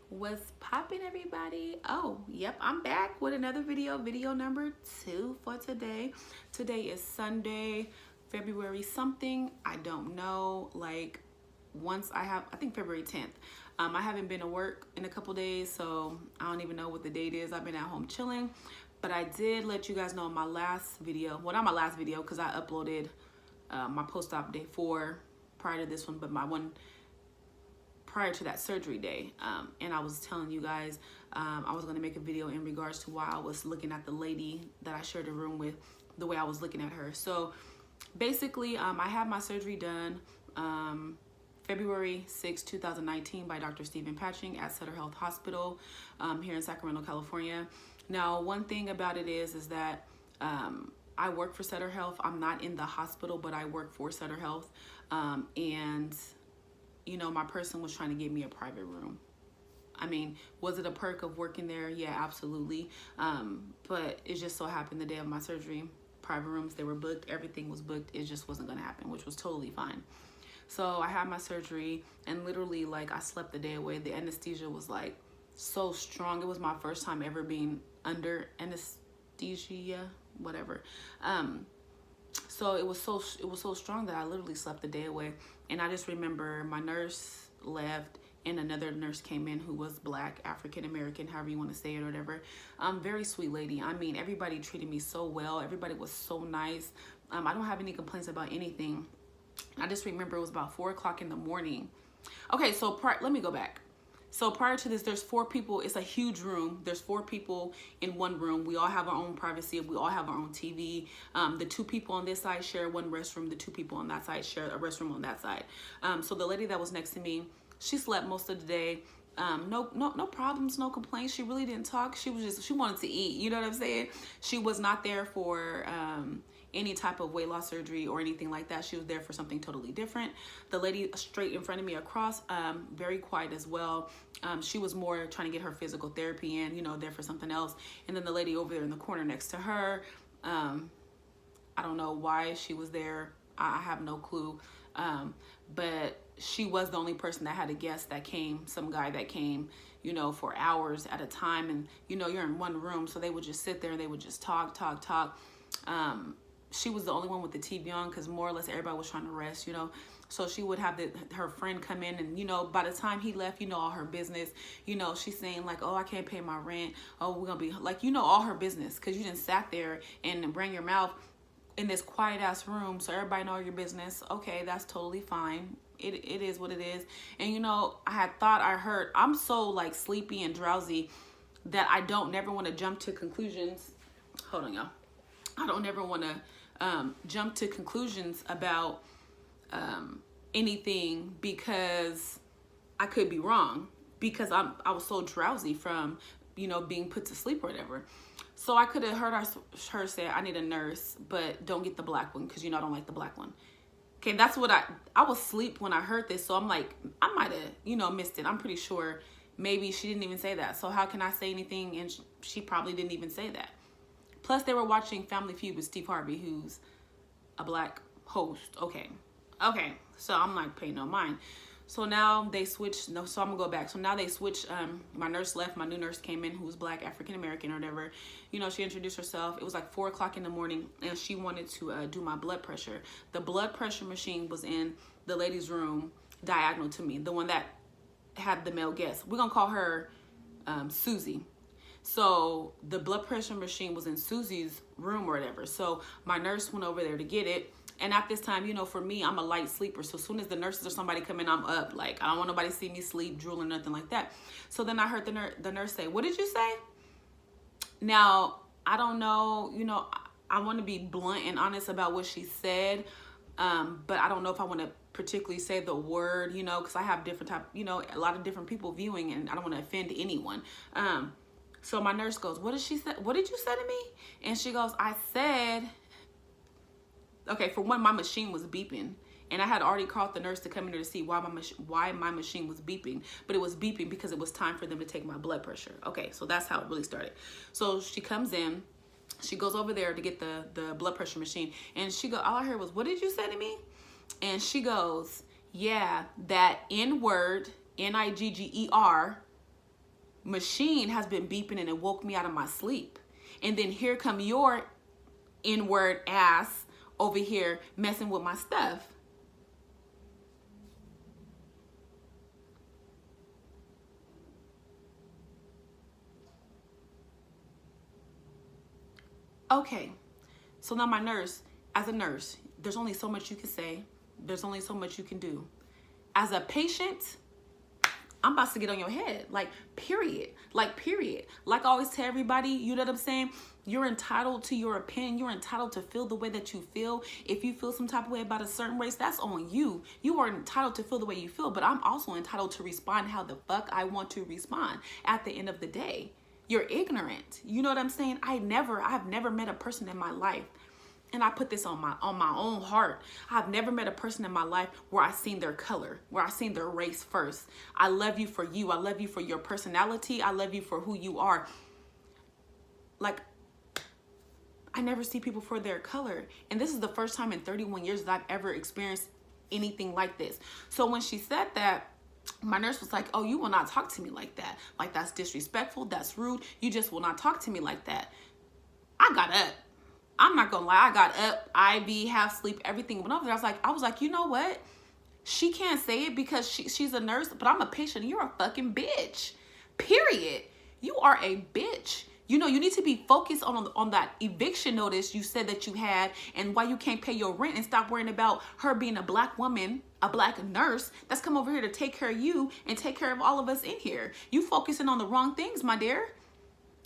What's poppin', everybody? Oh, yep, I'm back with another video number 2 for today. Today is Sunday, February something, I don't know. Like, I think February 10th. I haven't been to work in a couple days, so I don't even know what the date is. I've been at home chilling, but I did let you guys know in my last video, well, not my last video, because I uploaded my post-op day 4 prior to this one, but my one prior to that surgery day, and I was telling you guys I was going to make a video in regards to why I was looking at the lady that I shared a room with, the way I was looking at her. So basically, I had my surgery done February 6, 2019 by Dr. Stephen Patching at Sutter Health Hospital here in Sacramento, California. Now, one thing about it is that I work for Sutter Health. I'm not in the hospital, but I work for Sutter Health, and you know, my person was trying to give me a private room. I mean, was it a perk of working there? Yeah, absolutely. But it just so happened the day of my surgery, private rooms, they were booked, everything was booked. It just wasn't gonna happen, which was totally fine. So I had my surgery, and literally, like, I slept the day away. The anesthesia was like so strong. It was my first time ever being under anesthesia, whatever. So it was so strong that I literally slept the day away. And I just remember my nurse left and another nurse came in who was Black, African American, however you want to say it or whatever. Very sweet lady. I mean, everybody treated me so well. Everybody was so nice. I don't have any complaints about anything. I just remember it was about 4 o'clock in the morning. Okay, so let me go back. So prior to this, there's 4 people. It's a huge room. There's 4 people in one room. We all have our own privacy. We all have our own TV. The 2 people on this side share one restroom. The 2 people on that side share a restroom on that side. So the lady that was next to me, she slept most of the day. No problems, no complaints. She really didn't talk. She wanted to eat. You know what I'm saying? She was not there for any type of weight loss surgery or anything like that. She was there for something totally different. The lady straight in front of me across, very quiet as well. She was more trying to get her physical therapy in, you know, there for something else. And then the lady over there in the corner next to her, I don't know why she was there. I have no clue. But she was the only person that had a guest that came, some guy that came, you know, for hours at a time. And, you know, you're in one room, so they would just sit there and they would just talk. She was the only one with the TV on because more or less everybody was trying to rest, you know. So she would have her friend come in, and, you know, by the time he left, you know, all her business. You know, she's saying like, oh, I can't pay my rent. Oh, we're going to be like, you know, all her business because you didn't sat there and bring your mouth in this quiet ass room so everybody know your business. Okay, that's totally fine. It is what it is. And, you know, I'm so like sleepy and drowsy that I don't never want to jump to conclusions. Hold on, y'all. I don't ever want to jump to conclusions about anything because I could be wrong because I was so drowsy from, you know, being put to sleep or whatever. So I could have heard her say, I need a nurse, but don't get the black one because, you know, I don't like the black one. Okay, that's what I was asleep when I heard this. So I'm like, I might have, you know, missed it. I'm pretty sure maybe she didn't even say that. So how can I say anything? And she probably didn't even say that. Plus, they were watching Family Feud with Steve Harvey, who's a Black host. Okay, so I'm like, pay no mind. So now they switched. So I'm gonna go back. So now they switched. My nurse left. My new nurse came in, who was Black, African American, or whatever. You know, she introduced herself. It was like 4 o'clock in the morning, and she wanted to do my blood pressure. The blood pressure machine was in the lady's room, diagonal to me, the one that had the male guest. We're gonna call her Susie. So the blood pressure machine was in Susie's room or whatever. So my nurse went over there to get it. And at this time, you know, for me, I'm a light sleeper. So as soon as the nurses or somebody come in, I'm up. Like, I don't want nobody to see me sleep, drool, or nothing like that. So then I heard the nurse say, what did you say? Now, I don't know, you know, I want to be blunt and honest about what she said. But I don't know if I want to particularly say the word, you know, because I have different you know, a lot of different people viewing, and I don't want to offend anyone. So my nurse goes, what did she say? What did you say to me? And she goes, I said, okay, for one, my machine was beeping. And I had already called the nurse to come in there to see why my machine was beeping. But it was beeping because it was time for them to take my blood pressure. Okay, so that's how it really started. So she comes in. She goes over there to get the blood pressure machine. And all I heard was, what did you say to me? And she goes, yeah, that N-word, Nigger, machine has been beeping and it woke me out of my sleep. And then here come your N-word ass over here messing with my stuff. Okay, so now my nurse, as a nurse, there's only so much you can say. There's only so much you can do. As a patient, I'm about to get on your head. Like, period. Like, period. Like I always tell everybody, you know what I'm saying? You're entitled to your opinion. You're entitled to feel the way that you feel. If you feel some type of way about a certain race, that's on you. You are entitled to feel the way you feel, but I'm also entitled to respond how the fuck I want to respond at the end of the day. You're ignorant. You know what I'm saying? I've never met a person in my life, and I put this on my own heart. I've never met a person in my life where I seen their color, where I seen their race first. I love you for you. I love you for your personality. I love you for who you are. Like, I never see people for their color. And this is the first time in 31 years that I've ever experienced anything like this. So when she said that, my nurse was like, oh, you will not talk to me like that. Like, that's disrespectful. That's rude. You just will not talk to me like that. I got up. I'm not gonna lie. I got up, IV, half sleep, everything went over there. I was like, you know what? She can't say it because she's a nurse, but I'm a patient. You're a fucking bitch. Period. You are a bitch. You know, you need to be focused on that eviction notice you said that you had and why you can't pay your rent, and stop worrying about her being a black woman, a black nurse that's come over here to take care of you and take care of all of us in here. You focusing on the wrong things, my dear.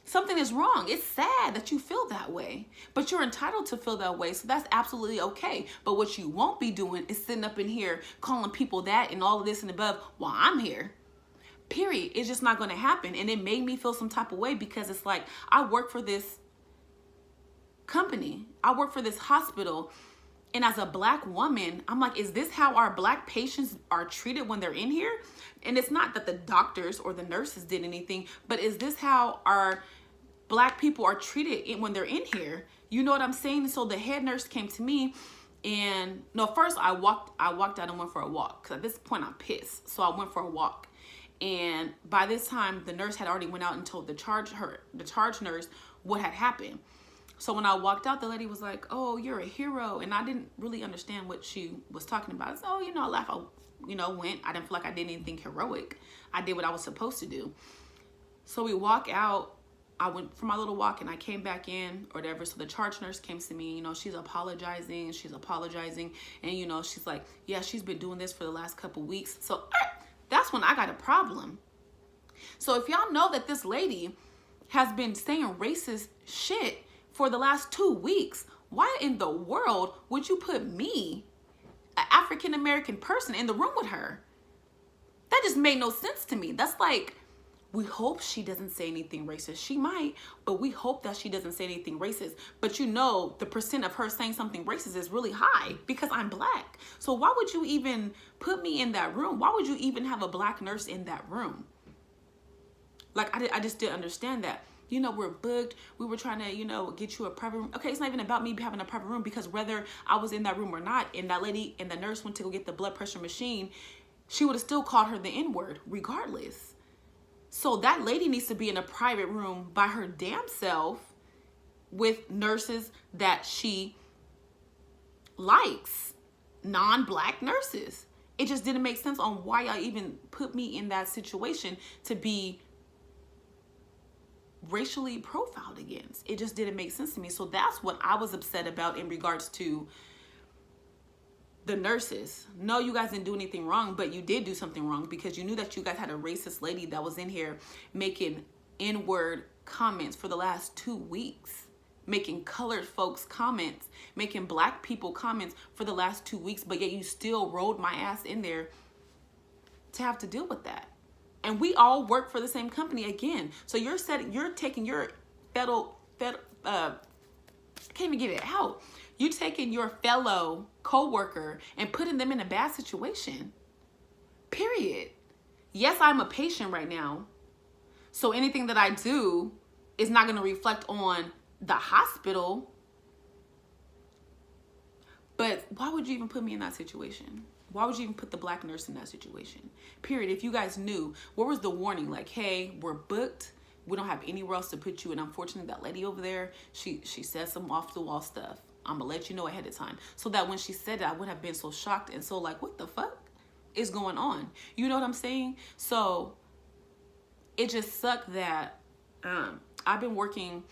Something is wrong. It's sad that you feel that way, but you're entitled to feel that way. So that's absolutely okay. But what you won't be doing is sitting up in here calling people that and all of this and above while I'm here. Period. It's just not going to happen. And it made me feel some type of way because it's like, I work for this company. I work for this hospital. And as a black woman, I'm like, is this how our black patients are treated when they're in here? And it's not that the doctors or the nurses did anything, but is this how our black people are treated when they're in here? You know what I'm saying? So the head nurse came to me, and no, first I walked out and went for a walk, because at this point I'm pissed. So I went for a walk. And by this time, the nurse had already went out and told the charge nurse what had happened. So when I walked out, the lady was like, oh, you're a hero. And I didn't really understand what she was talking about. So, I laughed, went. I didn't feel like I did anything heroic. I did what I was supposed to do. So we walk out. I went for my little walk and I came back in or whatever. So the charge nurse came to me, she's apologizing. And, she's like, yeah, she's been doing this for the last couple weeks. So that's when I got a problem. So if y'all know that this lady has been saying racist shit for the last 2 weeks, why in the world would you put me, an African-American person, in the room with her? That just made no sense to me. That's like, we hope she doesn't say anything racist. She might, but we hope that she doesn't say anything racist. But the percent of her saying something racist is really high because I'm black. So why would you even put me in that room? Why would you even have a black nurse in that room? Like, I just didn't understand that. We're booked. We were trying to, get you a private room. Okay, it's not even about me having a private room, because whether I was in that room or not, and that lady and the nurse went to go get the blood pressure machine, she would have still called her the N-word regardless. So that lady needs to be in a private room by her damn self with nurses that she likes, non-black nurses. It just didn't make sense on why y'all even put me in that situation to be racially profiled against. It just didn't make sense to me. So that's what I was upset about in regards to the nurses. No, you guys didn't do anything wrong, but you did do something wrong, because you knew that you guys had a racist lady that was in here making N-word comments for the last 2 weeks, making colored folks comments, making black people comments for the last 2 weeks, but yet you still rolled my ass in there to have to deal with that. And we all work for the same company again. So you're taking your can't even get it out. You're taking your fellow coworker and putting them in a bad situation. Period. Yes, I'm a patient right now. So anything that I do is not going to reflect on the hospital. But why would you even put me in that situation? Why would you even put the black nurse in that situation? Period. If you guys knew, what was the warning? Like, hey, we're booked. We don't have anywhere else to put you. And unfortunately, that lady over there, she said some off the wall stuff. I'm gonna let you know ahead of time. So that when she said that, I wouldn't have been so shocked and so like, what the fuck is going on? You know what I'm saying? So it just sucked that I've been working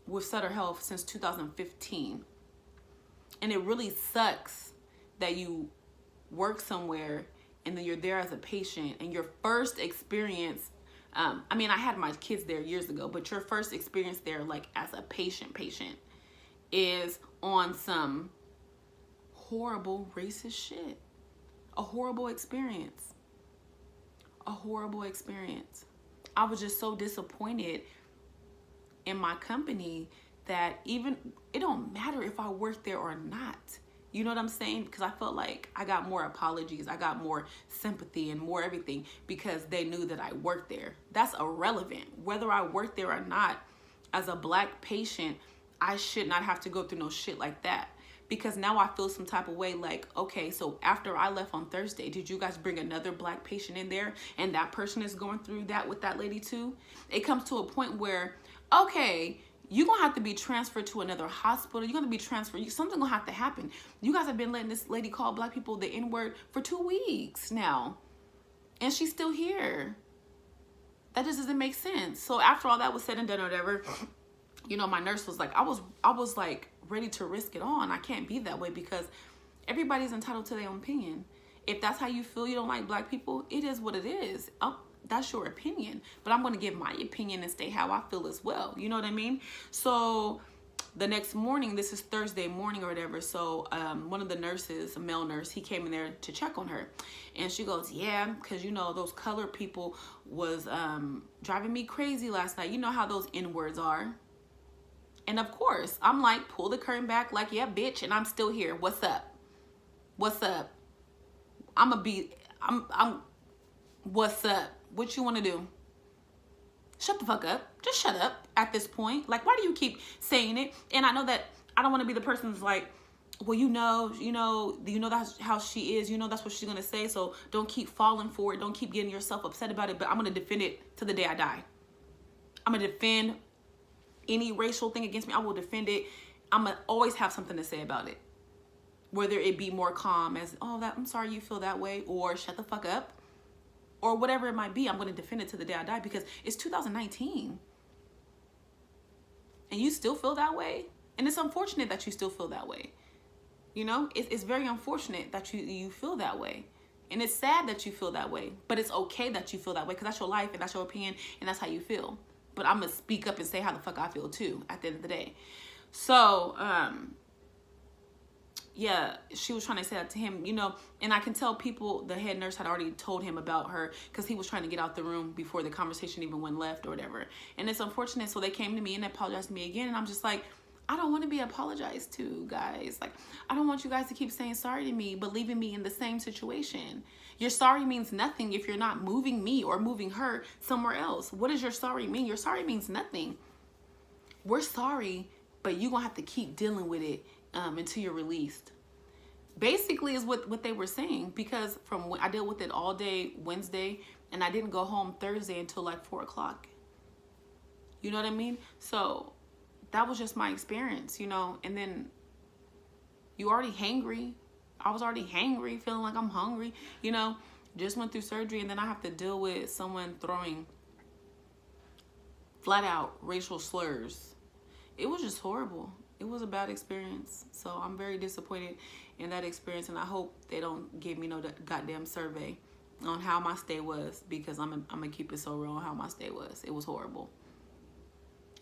with Sutter Health since 2015. And it really sucks that you work somewhere and then you're there as a patient and your first experience, I mean, I had my kids there years ago, but your first experience there, like as a patient is on some horrible racist shit. A horrible experience. A horrible experience. I was just so disappointed in my company that even, it don't matter if I work there or not. You know what I'm saying? Because I felt like I got more apologies. I got more sympathy and more everything because they knew that I worked there. That's irrelevant. Whether I work there or not, as a black patient, I should not have to go through no shit like that. Because now I feel some type of way like, okay, so after I left on Thursday, did you guys bring another black patient in there and that person is going through that with that lady too? It comes to a point where, okay, you're going to have to be transferred to another hospital. You're going to be transferred. Something going to have to happen. You guys have been letting this lady call black people the N-word for 2 weeks now. And she's still here. That just doesn't make sense. So after all that was said and done or whatever, you know, my nurse was like, I was like ready to risk it all. And I can't be that way because everybody's entitled to their own opinion. If that's how you feel, you don't like black people, it is what it is. That's your opinion, but I'm going to give my opinion and state how I feel as well. You know what I mean? So the next morning, this is Thursday morning or whatever. So one of the nurses, a male nurse, he came in there to check on her. And she goes, yeah, because, you know, those colored people was driving me crazy last night. You know how those N-words are. And of course, I'm like, pull the curtain back like, yeah, bitch. And I'm still here. What's up? What's up? What's up? What you want to do? Shut the fuck up. Just shut up at this point. Like, why do you keep saying it? And I know that I don't want to be the person who's like, well, you know that's how she is. You know, that's what she's going to say. So don't keep falling for it. Don't keep getting yourself upset about it. But I'm going to defend it to the day I die. I'm going to defend any racial thing against me. I will defend it. I'm going to always have something to say about it. Whether it be more calm as, oh, I'm sorry you feel that way. Or shut the fuck up. Or whatever it might be, I'm going to defend it to the day I die because it's 2019. And you still feel that way? And it's unfortunate that you still feel that way. You know, it's very unfortunate that you feel that way. And it's sad that you feel that way. But it's okay that you feel that way because that's your life and that's your opinion and that's how you feel. But I'm going to speak up and say how the fuck I feel too at the end of the day. So, yeah, she was trying to say that to him, you know, and I can tell people, the head nurse had already told him about her because he was trying to get out the room before the conversation even went left or whatever. And it's unfortunate. So they came to me and apologized to me again. And I'm just like, I don't want to be apologized to, guys. Like, I don't want you guys to keep saying sorry to me, but leaving me in the same situation. Your sorry means nothing if you're not moving me or moving her somewhere else. What does your sorry mean? Your sorry means nothing. We're sorry, but you're going to have to keep dealing with it until you're released. Basically is what they were saying, because from when I dealt with it all day Wednesday and I didn't go home Thursday until like 4 o'clock. You know what I mean? So that was just my experience, you know. And then you already hangry. I was already hangry, feeling like I'm hungry, you know. Just went through surgery and then I have to deal with someone throwing flat out racial slurs. It was just horrible. It was a bad experience. So I'm very disappointed in that experience. And I hope they don't give me no goddamn survey on how my stay was, because I'm going to keep it so real on how my stay was. It was horrible.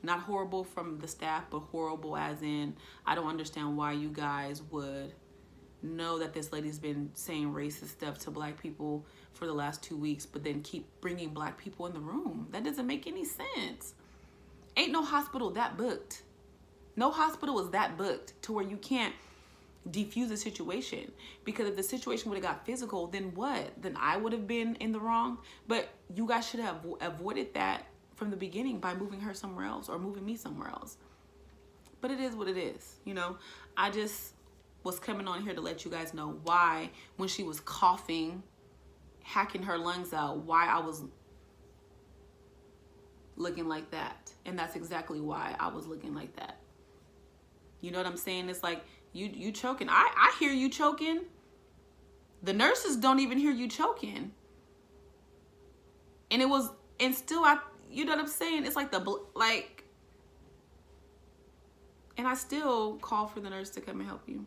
Not horrible from the staff, but horrible as in, I don't understand why you guys would know that this lady's been saying racist stuff to black people for the last 2 weeks, but then keep bringing black people in the room. That doesn't make any sense. Ain't no hospital that booked. No hospital is that booked to where you can't defuse the situation. Because if the situation would have got physical, then what? Then I would have been in the wrong. But you guys should have avoided that from the beginning by moving her somewhere else or moving me somewhere else. But it is what it is, you know. I just was coming on here to let you guys know why, when she was coughing, hacking her lungs out, why I was looking like that. And that's exactly why I was looking like that. You know what I'm saying? It's like you choking. I hear you choking. The nurses don't even hear you choking. And still you know what I'm saying? It's like and I still call for the nurse to come and help you.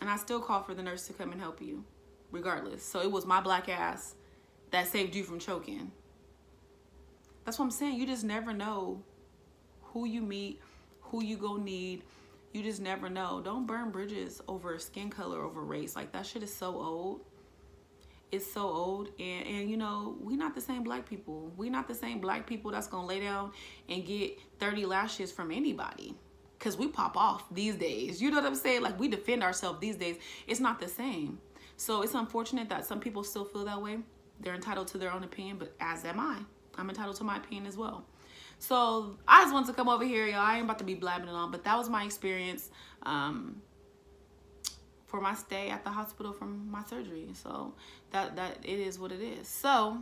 And I still call for the nurse to come and help you, regardless. So it was my black ass that saved you from choking. That's what I'm saying. You just never know who you meet, who you gonna need. You just never know. Don't burn bridges over skin color, over race. Like, that shit is so old. It's so old. And you know, we not the same black people. We not the same black people that's gonna lay down and get 30 lashes from anybody. Because we pop off these days. You know what I'm saying? Like, we defend ourselves these days. It's not the same. So it's unfortunate that some people still feel that way. They're entitled to their own opinion, but as am I. I'm entitled to my opinion as well. So I just wanted to come over here, y'all. I ain't about to be blabbing it on, but that was my experience for my stay at the hospital from my surgery. So that it is what it is. So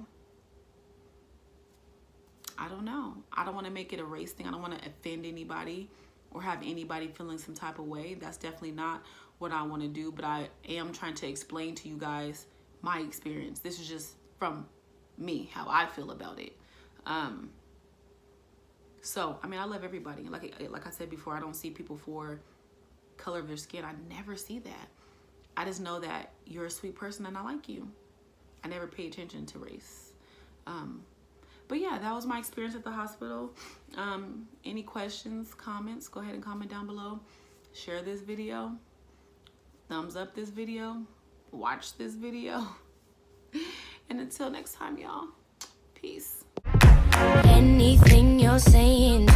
I don't know. I don't want to make it a race thing. I don't want to offend anybody or have anybody feeling some type of way. That's definitely not what I want to do, but I am trying to explain to you guys my experience. This is just from me, how I feel about it. So, I mean, I love everybody. Like I said before, I don't see people for color of their skin. I never see that. I just know that you're a sweet person and I like you. I never pay attention to race. But yeah, that was my experience at the hospital. Any questions, comments, go ahead and comment down below. Share this video. Thumbs up this video. Watch this video. And until next time, y'all, peace. Anything you're saying